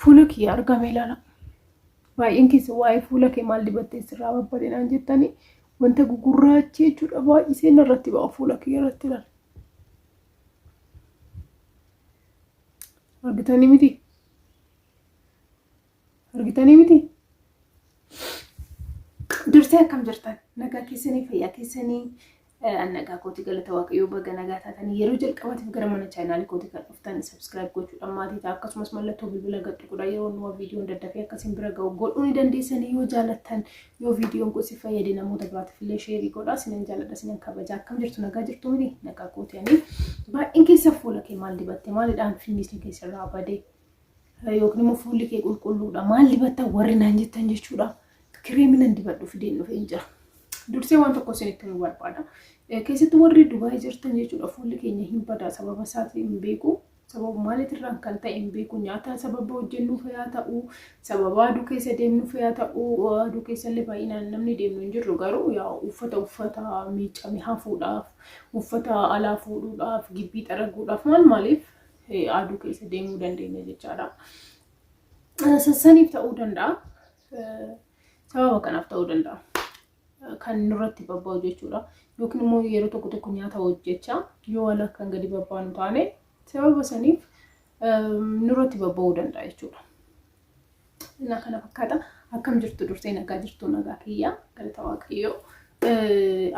fuula kee argame ilaala. Baay'een keessa waa'ee fuula kee maal dibattee sirraa babbalinaan jettanii wanta gugurraacha jechuudha baay'isee irratti ba'a fuula kee irratti ilaala. Argitanii miti? Argitanii miti? Dursee akkam jirtan? Nagaa keessanii fayyaa keessanii nagaa kooti galata waaqayyoo baga nagaa taatanii yeroo jalqabaatiif gara mana chaanaalii kooti kan dhuftan subscribe gochuudhaan maatii ta'a akkasumas mallattoo bilbila gadhuudha yeroo nuwa viidiyoon daddafee akkasiin bira ga'u godhuu ni dandeessanii yoo jaalattan yoo viidiyoon kun si fayyade namoota biraatiif illee sheerii godhaa sinan jaaladha sinan kabaja akkam jirtu nagaa jirtu miti nagaa kootiyanii baay'een keessa fuula kee maal dibatte maalidhaan finnisni keessarraa badee yookiin immoo fuulli kee qulqulluudha maal dibatta warri naan jettan jechuudha kireeminan dibadhu fideen dhufee jira. Dursee waan tokko isinitti nu barbaada. Keessatti warri Dubaay jirtan jechuudha fuulli keenya hin badaa sababa isaatiin hin beeku. Sababa maaliitirraan kan ta'e hin beeku nyaata sababa hojjennuuf yaa ta'u sababa aduu keessa deemnuuf yaa ta'u aduu keessa illee baay'inaan namni deemnu hin jirru garuu yaa uffata miiccame hafuudhaaf uffata alaa fuudhuudhaaf gibbii xaraguudhaaf maaliif aduu keessa deemuu dandeenya jechaadha. Sassaniif ta'uu danda'a. Sababa kanaaf ta'uu danda'a. Kan nurratti babba'u jechuudha yookiin immoo yeroo tokko tokko nyaata hojjechaa yoo wala kan gadi babbaanu taane sababa saniif nurratti babba'uu danda'a jechuudha. Innaa kana fakkaata akkam jirtu dursee nagaa jirtu nagaa kiyyaa galata waaqayyoo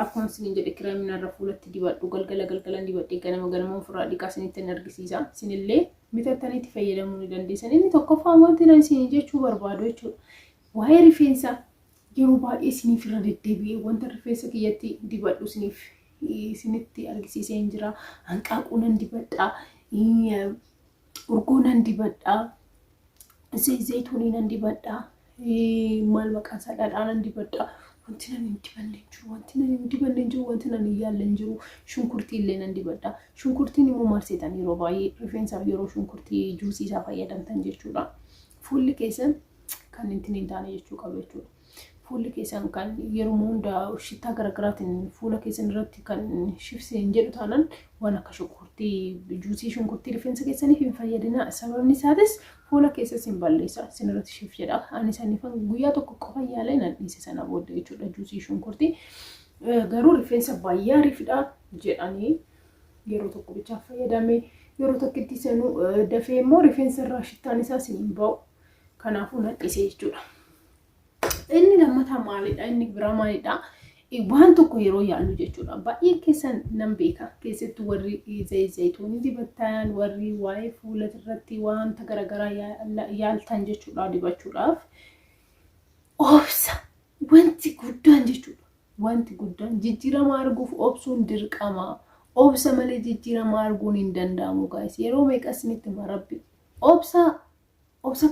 akkuma isin jedhe kireemina irra fuulatti dibadhu galgalan dibadhee ganama ofirraa dhiqaa isinitti argisiisa isinillee bitattaniitti fayyadamuu ni dandeessan inni tokkoffaa wanti nan isin jechuu barbaadu jechuudha waa'ee rifeensaa yeroo baay'ee isiniif irra deddeebi'ee wanta rifeensa kiyyatti dibadhu isinitti argisiisee hin jira hanqaaquu nan dibadhaa urgoo nan dibadhaa zayituunii nan dibadhaa maal maqaan isaa dhadhaa nan dibadhaa wanti nan hin dibanne jiru wanti nan hin yaalle jiru shunkurtii illee nan dibadhaa shunkurtiin immoo maal seetan yeroo baay'ee rifeensaaf yeroo shunkurtii juusii isaa fayyadamtan jechuudha fuulli keessan kan hin taane jechuu qabu jechuudha. Fuulli keessan kan yeroo hunda shittaa garaagaraatiin fuula keessan irratti kan shifseen jedhu taanan waan akka shunkurtii juusii shunkurtii rifeensa keessaniif hin fayyadina sababni isaatis fuula keessas hin balleessa isin irratti shif jedha ani sanifan guyyaa tokko qofa yaalee nan dhiise sana booda jechuudha juusii shunkurtii garuu rifeensa baay'ee ariifidha jedhanii yeroo tokko bichaaf fayyadame yeroo tokkotti sanuu dafee immoo rifeensa irraa shittaan isaa hin ba'u kanaafuu nan dhiise jechuudha. Inni lammataa maalidha inni biraa maalidha waan tokko yeroo yaallu jechuudha baay'ee keessan nan beeka keessatti warri zayituunii dibattan warri waa'ee fuula irratti wanta garaagaraa yaaltan jechuudha dibachuudhaaf obsa wanti guddaan jechuudha wanti guddaan jijjiirama arguuf obsuun dirqama obsa malee jijjiirama arguun hin danda'amu guys yeroo meeqa isinitti marabbi obsa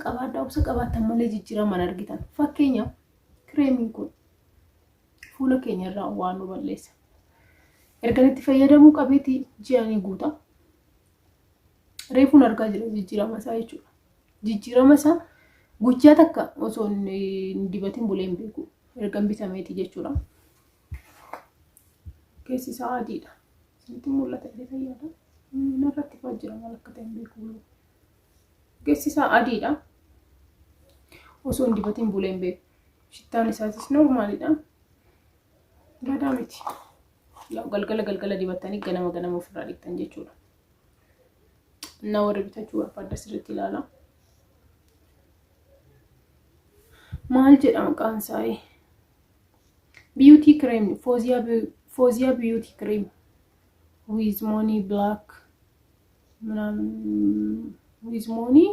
qabaattan malee jijjiirama argitan fakkeenyaaf kireemiin kun fuula keenya irraa waan nu balleessa. Erganitti fayyadamuu qabeeti ji'anii guuta. Reefuun argaa jira jijjiirama isaa jechuudha. Jijjiirama isaa guyyaa takka osoo hin dibatin bulee hin beeku. Ergan bitameeti jechuudha. Keessi isaa adiidha. Isinitti mul'ata illee fayyada. Narratti fa'aa jira maal akka ta'e hin beeku. Keessi isaa adiidha. Osoo hin dibatin bulee hin beeku. Shittaan isaatis normaalidha. Badaa miti. Galgala dibattanii ganama ofirraa dhiqtan jechuudha. Na warri bitachuu barbaadda sirriitti ilaala. Maal jedha maqaan isaa? Beauty cream, Fozia beauty cream with money black with money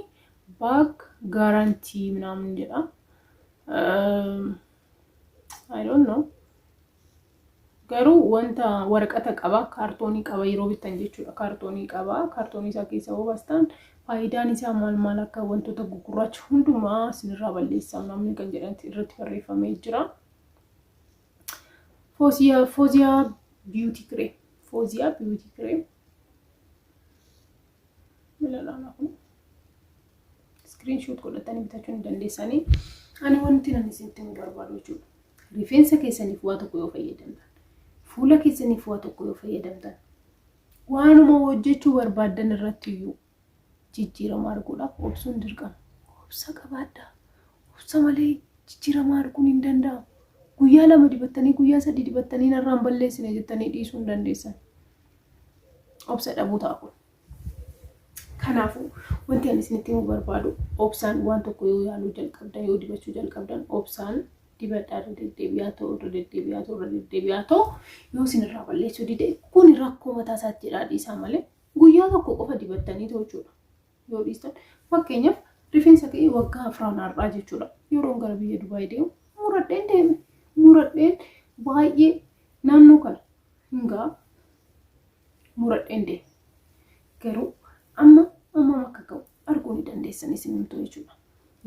back guarantee ምናምን jedha. I don't know. Garuu wanta waraqata qaba kaartoonii qaba yeroo bitan jechuudha kaartoonii qaba kaartoonii isaa keessa hubastan faayidaan isaa maal akka wantoota gugurraacha hundumaa sinirraa balleessa namni kan jedhanti irratti barreeffamee jira. Fozia beauty cream milalana kun screenshot godhatanii bitachuu ni dandeessanii ani wanti nan isinitti barbaadu jechuudha. Rifeensa keessaniif waa tokko yoo fayyadamtan fuula keessaniif waa tokko yoo fayyadamtan waanuma hojjechuu barbaadan irratti iyyuu jijjiirama arguudhaaf obsuun dirqama obsa qabaadhaa. Obsa malee jijjiiramaa arguun hin danda'amu. Guyyaa 2 dibattanii guyyaa 3 dibattanii narraan balleessine jettanii dhiisuu hin dandeessan. Obsa dhabuu ta'a kun. Kanaafuu wanti ani isinitti himuu barbaadu obsaan waan tokko yoo yaaluu jalqabdan yoo dibachuu jalqabdan obsaan dibadhaa irra deddeebi'aa ta'u yoo isinirraa balleessuu dide kun rakkoo mataa isaatti jedhaa dhiisaa malee guyyaa tokko qofa dibattanii ta'u jechuudha. Yoo dhiistan fakkeenyaaf rifeensa kee waggaa 4 har'aa jechuudha. Yeroon gara biyya Dubaay deemu muradheen deeme. Muradheen baay'ee naannoo kana hingaa muradheen deeme. Garuu amma akka ga'u arguu ni dandeessan isinimtuu jechuudha.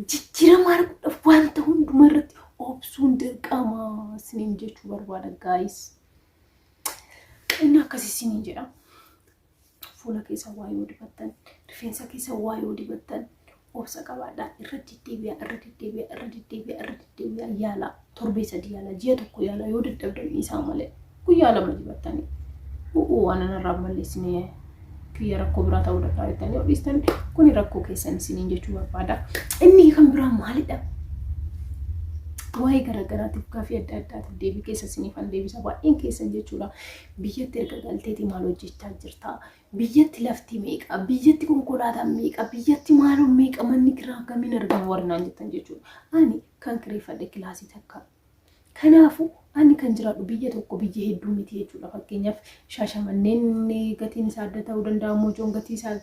Jijjiirama arguudhaaf wanta hunduma irratti obsuun dirqama isiniin jechuu barbaada guys. Inni akkasii isiniin jedha. Fuula keessa waa yoo dibattan, rifeensa keessa waa yoo dibattan obsa qabaadhaa. Irra deddeebi'aa yaala. Torbee 3 yaala, ji'a 1 yaala yoo dadhabdan isaa malee guyyaa 2 dibattanii waan narraa balleessine kiyya rakkoo biraa ta'uu danda'a jettanii yoo dhiistan kun rakkoo keessan isiniin jechuu barbaada. Inni kan biraa maalidha? Waa'ee garagaraatiif gaaffii adda addaatiif deebii keessa isiniif deebisa baay'een keessan jechuudha. Biyyatti erga galteeti maal hojjechaa jirta? Biyyatti lafti meeqa? Biyyatti konkolaataan meeqa? Biyyatti maaloo meeqa? Manni kiraa akkamiin argama warnaan jettan jechuudha. Ani kan kireeffadhe kilaasii takka. Kanaafuu ani kan jiraadhu biyya tokko biyya hedduu miti jechuudha. Fakkeenyaaf Shaashamanneen gatiin isaa adda ta'uu danda'a, Mojoon gatii isaa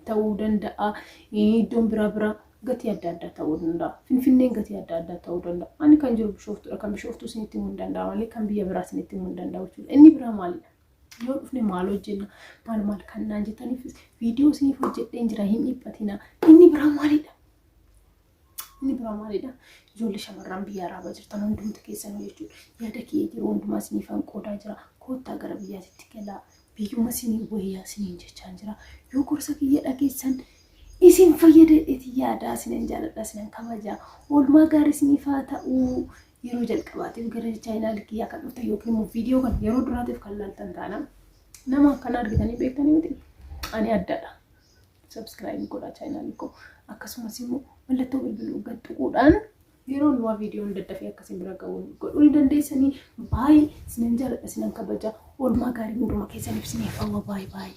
ta'uu danda'a, iddoon biraa gatii adda addaa ta'uu danda'a. Finfinneen gatii adda addaa ta'uu danda'a. Ani kan jiru Bishooftuudha. Kan Bishooftuu isinitti himuu hin danda'a malee kan biyya biraa isinitti himuu hin danda'u jechuudha. Inni biraa maalidha? Yoo dhufne maal hojjenna? Maal kan naan jettaniif viidiyoo isiniif hojjedheen jira hin dhiphatina. Inni biraa maalidha? Ijoollee shamarran biyya Arabaa jirtan hundumti keessan jechuudha. Yaada kiyya jiru hundumaa isiniifan qoodaa jira. Koottaa gara biyyaatti galaa. Biyyuma isinii wayyaa isiniin jechaan jira. Yoo gorsa kiyya dhageessan isin fayyadadheeti yaada isiniin jaaladha isiniin kabajaa. Oolmaa gaarii isiniif haa ta'u. Yeroo jalqabaatiif gara chaayinaal kiyyaa kan dhuftan yookiin immoo viidiyoo kan yeroo duraatiif kan laaltan taana nama akkana argitanii beektanii miti. Ani addaadha. Subscribe godhaa chaayinaal koo. Akkasumas immoo mallattoo bilbiluu gadhuudhaan yeroo nuwaa viidiyoon daddafee akkasiin bira ga'uun godhuu ni dandeessanii. Baay'ee isiniin jaaladha isiniin kabajaa. Oolmaa gaarii hunduma keessaniif isiniif hawwa baay'ee.